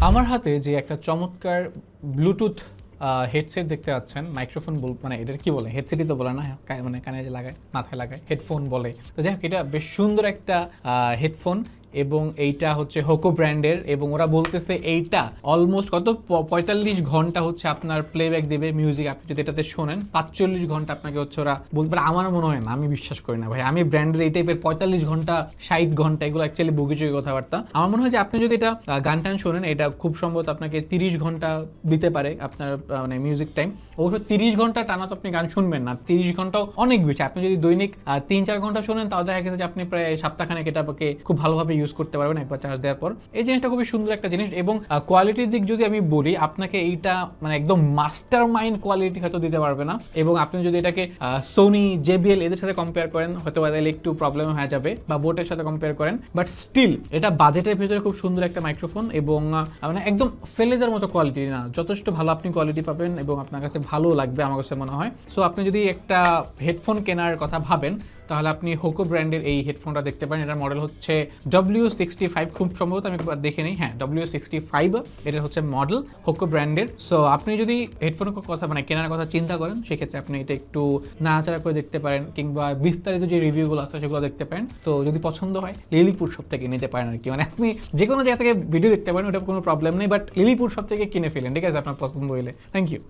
আমার হাতে যে একটা চমৎকার ব্লুটুথ হেডসেট দেখতে পাচ্ছেন, মাইক্রোফোন মানে এটার কি বলে, হেডসেটই তো বলে না, মানে কানে যে লাগায়, মাথায় লাগায়, হেডফোন বলে। তো যাই হোক, এটা বেশ সুন্দর একটা হেডফোন এবং এইটা হচ্ছে হোকো ব্র্যান্ডের, এবং ওরা বলতেছে এইটা অলমোস্ট কত 45 ঘন্টা হচ্ছে আপনার প্লেব্যাক দেবে মিউজিক। আপনি যদি এটাতে শোনেন 45 ঘন্টা আপনাকে হচ্ছে ওরা বলতে পারে। আমার মনে হয় না, আমি বিশ্বাস করি না ভাই, আমি ব্র্যান্ডের এই টাইপের 45 ঘন্টা 60 ঘন্টা এগুলো অ্যাকচুয়ালি বগিচুগি কথাবার্তা। আমার মনে হয় যে আপনি যদি এটা গান টান শোনেন, এটা খুব সম্ভবত আপনাকে 30 ঘন্টা দিতে পারে আপনার মানে মিউজিক টাইম। অবশ্য 30 ঘন্টা টানা তো আপনি গান শুনবেন না, 30 ঘন্টাও অনেক বেশি। আপনি যদি দৈনিক 3-4 ঘন্টা শোনেন, তাও দেখা গেছে যে আপনি প্রায় সপ্তাহখানেক এটাকে খুব ভালোভাবে ইউজ করতে পারবেন একবার চার্জ দেওয়ার পর। এই জিনিসটা খুবই সুন্দর একটা জিনিস। এবং কোয়ালিটির দিক যদি আমি বলি, আপনাকে এইটা মানে একদম মাস্টার মাইন্ড কোয়ালিটি হয়তো দিতে পারবে না। এবং আপনি যদি এটাকে সোনি, জেবিএল এদের সাথে কম্পেয়ার করেন, হয়তো তাহলে একটু প্রবলেম হয়ে যাবে, বা বোটের সাথে কম্পেয়ার করেন, বাট স্টিল এটা বাজেটের ভিতরে খুব সুন্দর একটা মাইক্রোফোন। এবং মানে একদম ফেলে দেওয়ার মতো কোয়ালিটি না, যথেষ্ট ভালো আপনি কোয়ালিটি পাবেন এবং আপনার কাছে ভালো লাগবে আমার কাছে মনে হয়। সো আপনি যদি একটা হেডফোন কেনার কথা ভাবেন, তাহলে আপনি হোকো ব্র্যান্ডের এই হেডফোনটা দেখতে পারেন। এটার মডেল হচ্ছে W65, খুব সম্ভবত, আমি একবার দেখে নিই, হ্যাঁ W65 এটা হচ্ছে মডেল হোকো ব্র্যান্ডের। সো আপনি যদি হেডফোনের কথা মানে কেনার কথা চিন্তা করেন, সেক্ষেত্রে আপনি এটা একটু নাড়াচাড়া করে দেখতে পারেন, কিংবা বিস্তারিত যে রিভিউগুলো আছে সেগুলো দেখতে পারেন। তো যদি পছন্দ হয় লিলিপুর শপ থেকে নিতে পারেন আর কি, মানে আপনি যে কোনো জায়গা থেকে ভিডিও দেখতে পারেন, ওটা কোনো প্রবলেম নেই, বাট লিলিপুর শপ থেকে কিনে ফেলেন, ঠিক আছে, আপনার পছন্দ হইলে। Thank you.